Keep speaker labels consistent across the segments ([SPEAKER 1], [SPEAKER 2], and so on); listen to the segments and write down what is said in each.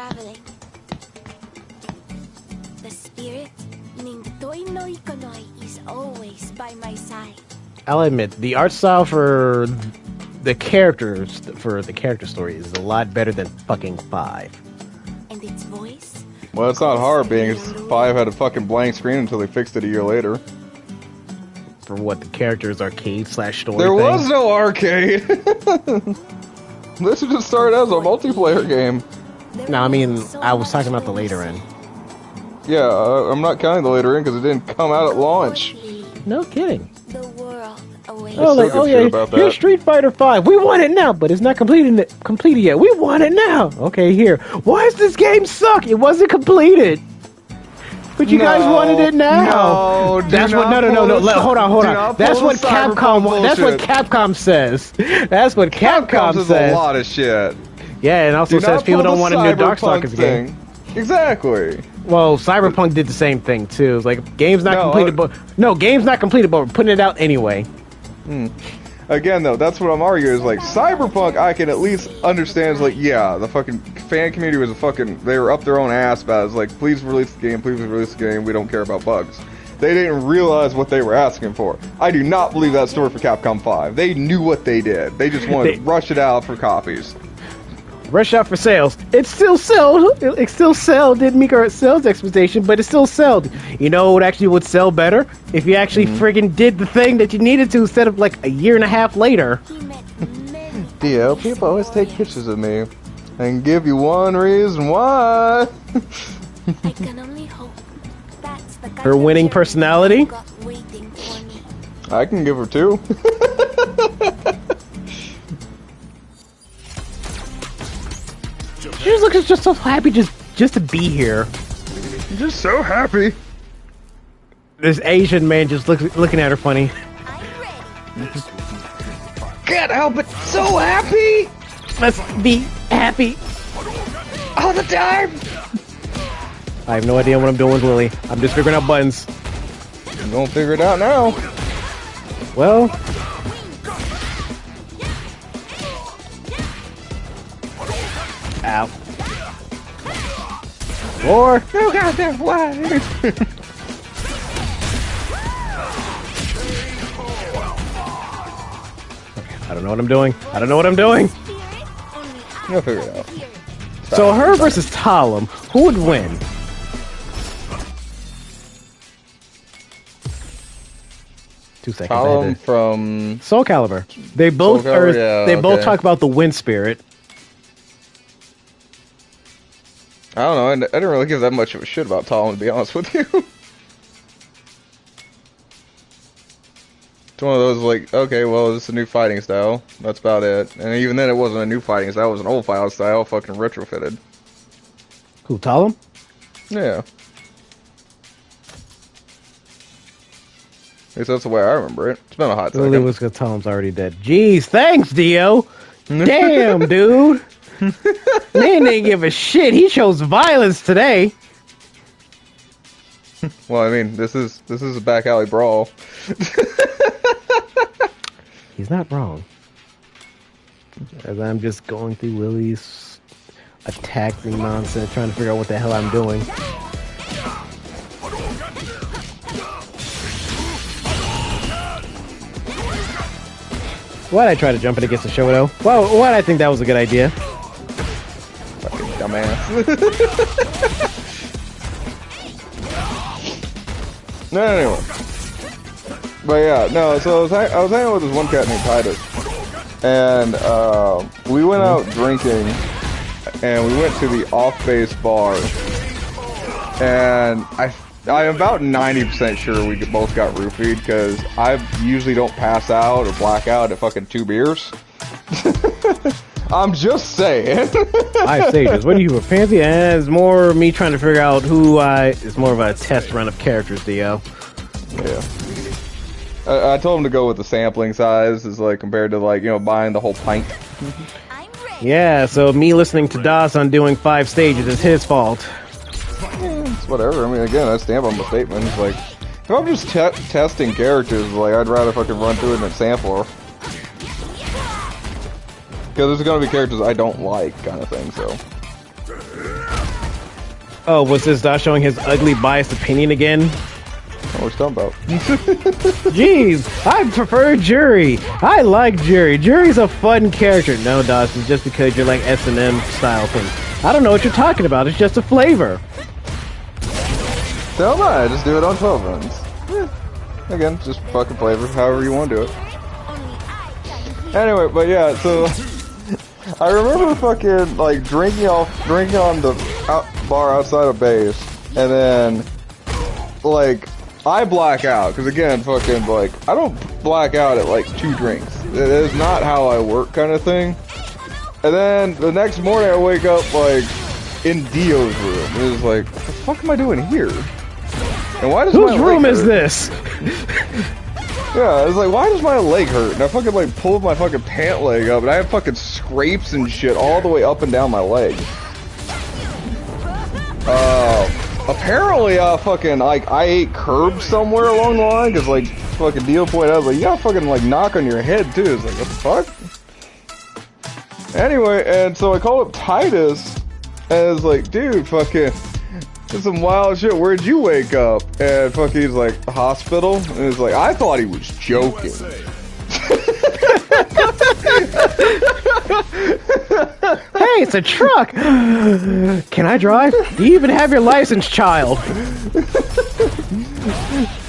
[SPEAKER 1] traveling. The spirit named Toinoi Konoi is always by my side.
[SPEAKER 2] I'll admit, the art style for the characters, for the character story is a lot better than fucking 5.
[SPEAKER 1] And its voice?
[SPEAKER 3] Well, it's not hard being 5 had a fucking blank screen until they fixed it a year later.
[SPEAKER 2] For what, the character's arcade/story
[SPEAKER 3] There
[SPEAKER 2] thing?
[SPEAKER 3] was no arcade! This just started as a multiplayer game.
[SPEAKER 2] No, I mean, I was talking about the later end.
[SPEAKER 3] Yeah, I'm not counting the later end because it didn't come out at launch.
[SPEAKER 2] No kidding.
[SPEAKER 1] The world awaits.
[SPEAKER 2] Oh, like, oh yeah,
[SPEAKER 3] about
[SPEAKER 2] here's
[SPEAKER 3] that.
[SPEAKER 2] Street Fighter 5. We want it now, but it's not completed yet. We want it now. Okay, here. Why does this game suck? It wasn't completed. But you guys wanted it now.
[SPEAKER 3] No,
[SPEAKER 2] that's what. No. Hold on. That's what Capcom. That's what Capcom says. That's what Capcom
[SPEAKER 3] says.
[SPEAKER 2] A
[SPEAKER 3] lot of shit.
[SPEAKER 2] Yeah, and also says people don't want a new Darkstalkers game.
[SPEAKER 3] Exactly.
[SPEAKER 2] Well, Cyberpunk did the same thing too. It's like game's not completed, but game's not completed, but we're putting it out anyway.
[SPEAKER 3] Again, though, that's what I'm arguing is like Cyberpunk. I can at least understand. Is like, yeah, the fucking fan community was they were up their own ass about it. It's like, please release the game, please release the game. We don't care about bugs. They didn't realize what they were asking for. I do not believe that story for Capcom 5. They knew what they did. They just wanted to rush it out for copies.
[SPEAKER 2] Rush out for sales. It still sold. It still sold. Didn't meet our sales expectation, but it still sold. You know what actually would sell better? If you actually friggin' did the thing that you needed to instead of like a year and a half later.
[SPEAKER 3] Dio, people always take pictures of me and give you one reason why.
[SPEAKER 1] I can only hope that's the
[SPEAKER 2] Her winning personality?
[SPEAKER 1] waiting for me.
[SPEAKER 3] I can give her 2.
[SPEAKER 2] She just looks just so happy just to be here.
[SPEAKER 3] Just so happy.
[SPEAKER 2] This Asian man just looking at her funny.
[SPEAKER 1] I'm ready.
[SPEAKER 3] Can't help it. So happy.
[SPEAKER 2] Let's be happy
[SPEAKER 3] All the time.
[SPEAKER 2] I have no idea what I'm doing with Lily. I'm just figuring out buttons.
[SPEAKER 3] I'm gonna figure it out now.
[SPEAKER 2] Well, ow. Or
[SPEAKER 3] Oh god, damn, why?
[SPEAKER 2] I don't know what I'm doing.
[SPEAKER 3] I'll figure it out.
[SPEAKER 2] So her versus Talum, who would win? Two seconds.
[SPEAKER 3] Column from
[SPEAKER 2] Soul Calibur. They both
[SPEAKER 3] Soul Calibur, yeah,
[SPEAKER 2] they both
[SPEAKER 3] okay.
[SPEAKER 2] talk about the wind spirit.
[SPEAKER 3] I don't know. I didn't really give that much of a shit about Talon, to be honest with you. It's one of those like, okay, well, this is a new fighting style. That's about it. And even then, it wasn't a new fighting style. It was an old fighting style, fucking retrofitted.
[SPEAKER 2] Who, Talum?
[SPEAKER 3] Yeah. At least that's the way I remember it. It's been a hot
[SPEAKER 2] Lily
[SPEAKER 3] second.
[SPEAKER 2] was because Talum's already dead. Jeez, thanks, Dio. Damn, dude. Man didn't give a shit. He chose violence today.
[SPEAKER 3] Well, I mean, this is a back alley brawl.
[SPEAKER 2] He's not wrong. As I'm just going through Lily's attacking nonsense, trying to figure out what the hell I'm doing. Why'd I try to jump it against the Shoto? Well, why'd I think that was a good idea?
[SPEAKER 3] Fucking dumbass. No, anyway. But yeah, no, so I was hanging with this one cat named Titus. And we went out drinking, and we went to the off-base bar. And I am about 90% sure we both got roofied, because I usually don't pass out or black out at fucking 2 beers. I'm just saying.
[SPEAKER 2] 5 stages. What are you, a fancy? It's more me trying to figure out who it's more of a test run of characters, Dio.
[SPEAKER 3] Yeah. I told him to go with the sampling size, is like compared to like, you know, buying the whole pint.
[SPEAKER 1] I'm ready.
[SPEAKER 2] Yeah, so me listening to Dawson doing 5 stages is his fault.
[SPEAKER 3] It's whatever. I mean, again, I stand on my statement. It's like, if I'm just testing characters, like, I'd rather fucking run through it and sample her. Because there's gonna be characters I don't like, kind of thing, so.
[SPEAKER 2] Oh, was this Dosh showing his ugly biased opinion again?
[SPEAKER 3] What are we talking about?
[SPEAKER 2] Jeez, I prefer Jury. I like Jury. Jury's a fun character. No, Dosh, it's just because you're like S&M style thing. I don't know what you're talking about. It's just a flavor.
[SPEAKER 3] Tell me, I just do it on 12 runs. Again, just fucking flavor, however you want to do it. Anyway, but yeah, so I remember fucking like drinking on the bar outside of base, and then like I black out because again, fucking like I don't black out at like 2 drinks. It is not how I work, kind of thing. And then the next morning I wake up like in Dio's room. It was like, what the fuck am I doing here? And why does
[SPEAKER 2] whose
[SPEAKER 3] my
[SPEAKER 2] room
[SPEAKER 3] leg
[SPEAKER 2] is
[SPEAKER 3] hurt?
[SPEAKER 2] this?
[SPEAKER 3] Yeah, it's like, why does my leg hurt? And I fucking like pulled my fucking pant leg up, and I have fucking scrapes and shit all the way up and down my leg. Apparently, fucking like I ate curb somewhere along the line, cause like fucking Dio pointed out, like you got fucking like knock on your head too. It's like, what the fuck? Anyway, and so I called up Titus, and it's like, dude, fucking. It's some wild shit. Where'd you wake up? And fucking he's like, hospital? And it's like, I thought he was joking.
[SPEAKER 2] Hey, it's a truck! Can I drive? Do you even have your license, child?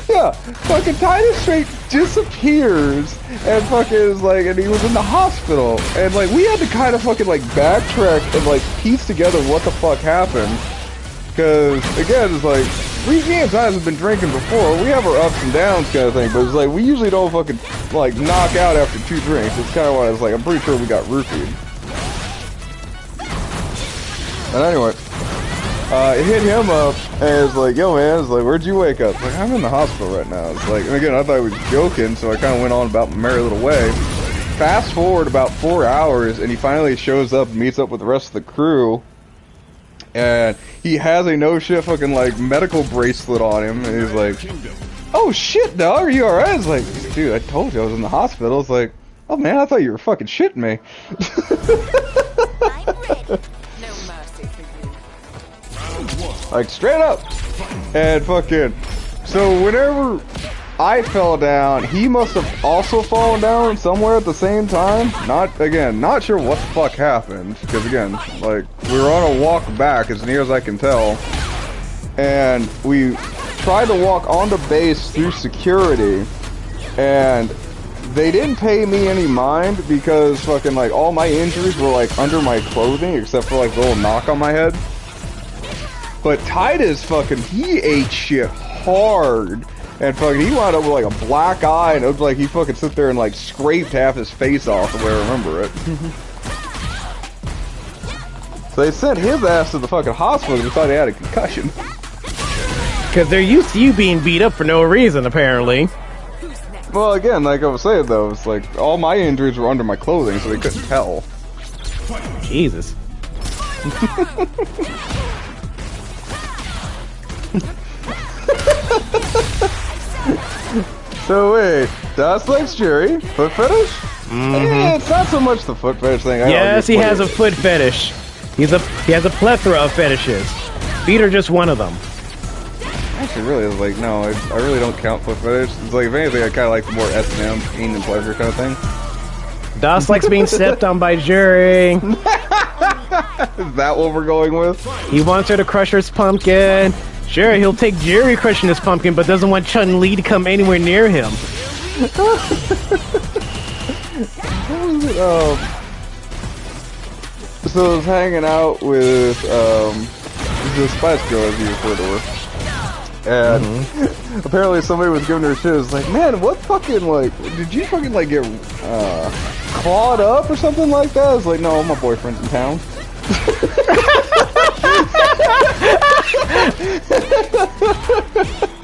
[SPEAKER 3] Yeah, fucking Titus straight disappears and fucking is like, and he was in the hospital. And like, we had to kind of fucking like backtrack and like piece together what the fuck happened. Because, again, it's like, me and Titus have been drinking before. We have our ups and downs kind of thing, but it's like, we usually don't fucking, like, knock out after 2 drinks. It's kind of why it's like, I'm pretty sure we got roofied. And anyway, it hit him up, and it's like, yo, man, it's like, where'd you wake up? It's like, I'm in the hospital right now. It's like, and again, I thought he was joking, so I kind of went on about my merry little way. Fast forward about 4 hours, and he finally shows up and meets up with the rest of the crew. And he has a no shit fucking like medical bracelet on him, and he's like, "Oh shit, dog, are you alright?" It's like, dude, I told you I was in the hospital. It's like, oh man, I thought you were fucking shitting me. Like straight up. And fucking, so whenever I fell down, he must have also fallen down somewhere at the same time. Not sure what the fuck happened. Because again, like, we were on a walk back as near as I can tell. And we tried to walk onto base through security. And they didn't pay me any mind because fucking like all my injuries were like under my clothing except for like the little knock on my head. But Titus fucking, he ate shit hard. And fucking, he wound up with like a black eye, and it looked like he fucking sit there and like scraped half his face off the way I remember it. So they sent his ass to the fucking hospital because they thought he had a concussion.
[SPEAKER 2] Because they're used to you being beat up for no reason, apparently.
[SPEAKER 3] Well, again, like I was saying though, it's like all my injuries were under my clothing, so they couldn't tell.
[SPEAKER 2] Jesus.
[SPEAKER 3] So wait, that's like Jerry, foot fetish? Mm-hmm. It's not so much the foot fetish thing.
[SPEAKER 2] Yes, he has a foot fetish. He has a plethora of fetishes. Feet are just one of them.
[SPEAKER 3] Actually, really, it's like, no, I really don't count foot fetish. It's like, if anything, I kind of like the more S&M, pain and pleasure kind of thing.
[SPEAKER 2] Das likes being stepped on by Jury.
[SPEAKER 3] Is that what we're going with?
[SPEAKER 2] He wants her to crush his pumpkin. Sure, he'll take Jerry crushing his pumpkin, but doesn't want Chun-Li to come anywhere near him.
[SPEAKER 3] So I was hanging out with the Spice Girl, as you refer to her. And apparently somebody was giving her shit. It's like, man, what fucking, like, did you fucking, like, get clawed up or something like that? It's like, no, my boyfriend's in town.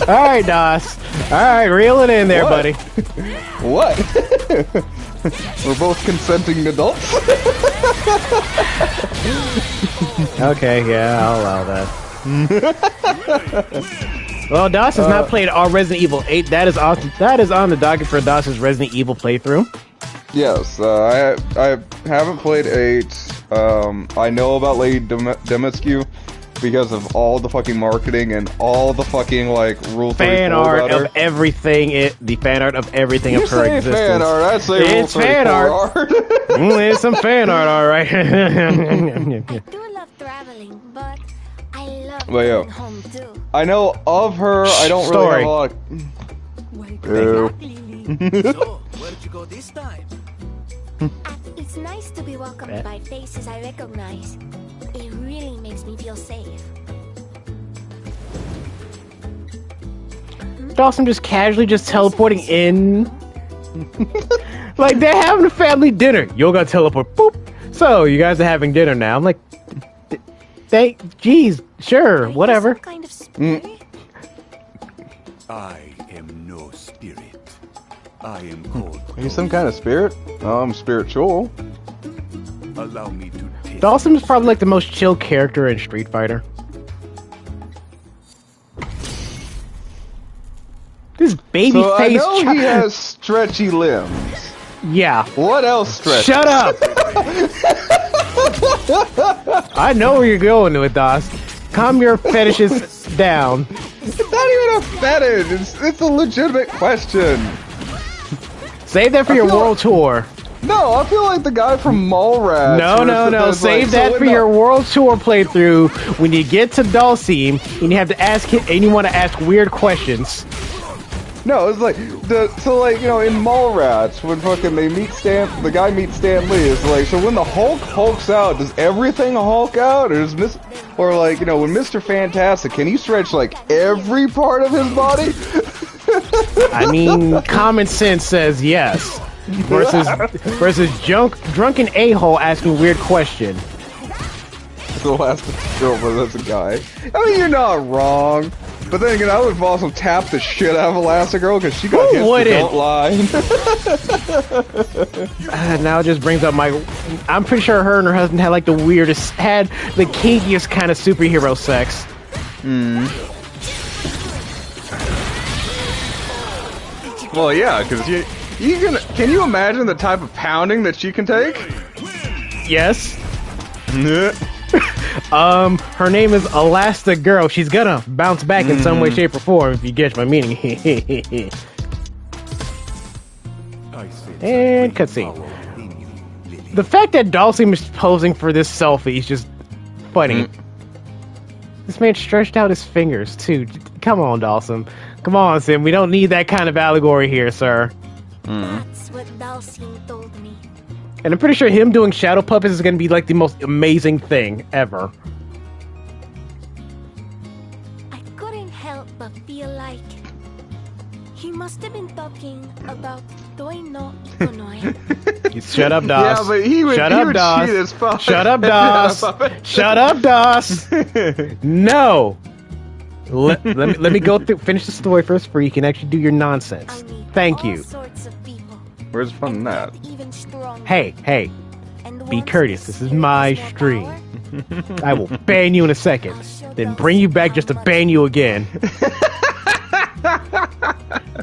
[SPEAKER 2] Alright, Das. Alright, reel it in there,
[SPEAKER 3] What?
[SPEAKER 2] buddy.
[SPEAKER 3] What? We're both consenting adults?
[SPEAKER 2] Okay, yeah, I'll allow that. Well, Das has not played all Resident Evil 8. That is awesome. That is on the docket for Das's Resident Evil playthrough.
[SPEAKER 3] Yes, I haven't played 8. I know about Lady Dimitrescu. because of all the fucking marketing and all the fucking like Rule 34
[SPEAKER 2] fan art
[SPEAKER 3] about her.
[SPEAKER 2] of everything. The fan art of everything
[SPEAKER 3] You
[SPEAKER 2] of her
[SPEAKER 3] say
[SPEAKER 2] existence.
[SPEAKER 3] fan art, I say
[SPEAKER 2] It's
[SPEAKER 3] Rule 34
[SPEAKER 2] fan art.
[SPEAKER 3] art.
[SPEAKER 2] It's some fan art, all right.
[SPEAKER 1] I do love traveling, but I love
[SPEAKER 3] Well, yo.
[SPEAKER 1] being home too.
[SPEAKER 3] I know of her. I don't really
[SPEAKER 2] Story.
[SPEAKER 3] have a lot.
[SPEAKER 4] So, where'd you go this time?
[SPEAKER 1] It's nice to be welcomed by faces I recognize. It really makes me feel safe.
[SPEAKER 2] Dawson just casually just teleporting in. Like they're having a family dinner. You're gonna teleport. Boop. So you guys are having dinner now. I'm like, geez, sure,
[SPEAKER 1] Are you
[SPEAKER 2] whatever.
[SPEAKER 1] some kind of spirit?
[SPEAKER 4] I am no spirit. I am called.
[SPEAKER 3] Are you some kind of spirit? Oh, I'm spiritual.
[SPEAKER 4] Allow me to taste.
[SPEAKER 2] Dawson is probably like the most chill character in Street Fighter. This baby
[SPEAKER 3] So I
[SPEAKER 2] face.
[SPEAKER 3] know he has stretchy limbs.
[SPEAKER 2] Yeah.
[SPEAKER 3] What else stretches?
[SPEAKER 2] Shut up. I know where you're going with Dos. Calm your fetishes down.
[SPEAKER 3] It's not even a fetish. It's a legitimate question.
[SPEAKER 2] Save that for your world tour.
[SPEAKER 3] No, I feel like the guy from Mallrats.
[SPEAKER 2] No. Save that for your world tour playthrough. When you get to Dulcine, and you have to ask it, and you want to ask weird questions.
[SPEAKER 3] No, it's like in Mallrats when fucking they meet the guy meets Stan Lee. It's like, so when the Hulk hulks out, does everything Hulk out, or when Mr. Fantastic, can he stretch like every part of his body?
[SPEAKER 2] I mean, common sense says yes. Versus drunken a-hole asking weird question.
[SPEAKER 3] The last girl, but that's a guy. I mean, you're not wrong. But then again, I would have also tapped the shit out of Elastigirl because she got hit with the don't lie.
[SPEAKER 2] Now it just brings up I'm pretty sure her and her husband had like the kinkiest kind of superhero sex.
[SPEAKER 3] Well, yeah, because can you imagine the type of pounding that she can take?
[SPEAKER 2] Yes. Her name is Elastigirl. She's gonna bounce back in some way, shape, or form, if you get my meaning. And cutscene. The fact that Dhalsim is posing for this selfie is just funny. This man stretched out his fingers, too. Come on, Dhalsim. Come on, Sim. We don't need that kind of allegory here, sir.
[SPEAKER 1] That's what Dalsim told me.
[SPEAKER 2] And I'm pretty sure him doing shadow puppets is going to be like the most amazing thing ever.
[SPEAKER 1] I couldn't help but feel like he must have been talking about Doi no Ikonoi.
[SPEAKER 2] Shut up, Das.
[SPEAKER 3] Yeah, but he would cheat as fuck.
[SPEAKER 2] Shut up, Das. Shut up, Das. No. Let me go through, finish the story first before you can actually do your nonsense. Thank you.
[SPEAKER 1] Sorts of people.
[SPEAKER 3] Where's the fun in that?
[SPEAKER 1] Even stronger.
[SPEAKER 2] Hey,
[SPEAKER 1] And
[SPEAKER 2] be
[SPEAKER 1] once
[SPEAKER 2] courteous.
[SPEAKER 1] the
[SPEAKER 2] This is my
[SPEAKER 1] spirit has
[SPEAKER 2] stream.
[SPEAKER 1] more
[SPEAKER 2] I will ban you in a second, then bring you back just to ban you again.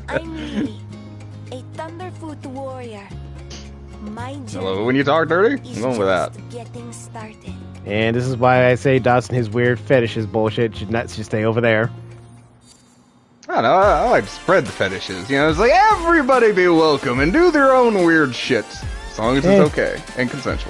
[SPEAKER 1] I'm Lee, a Thunderfoot warrior. My journey
[SPEAKER 3] When you talk dirty,
[SPEAKER 1] is
[SPEAKER 3] I'm going with that.
[SPEAKER 1] just getting started.
[SPEAKER 2] And this is why I say Dawson, his weird fetishes bullshit should stay over there.
[SPEAKER 3] I don't know, I like to spread the fetishes. You know, it's like everybody be welcome and do their own weird shit. As long as it's okay and consensual.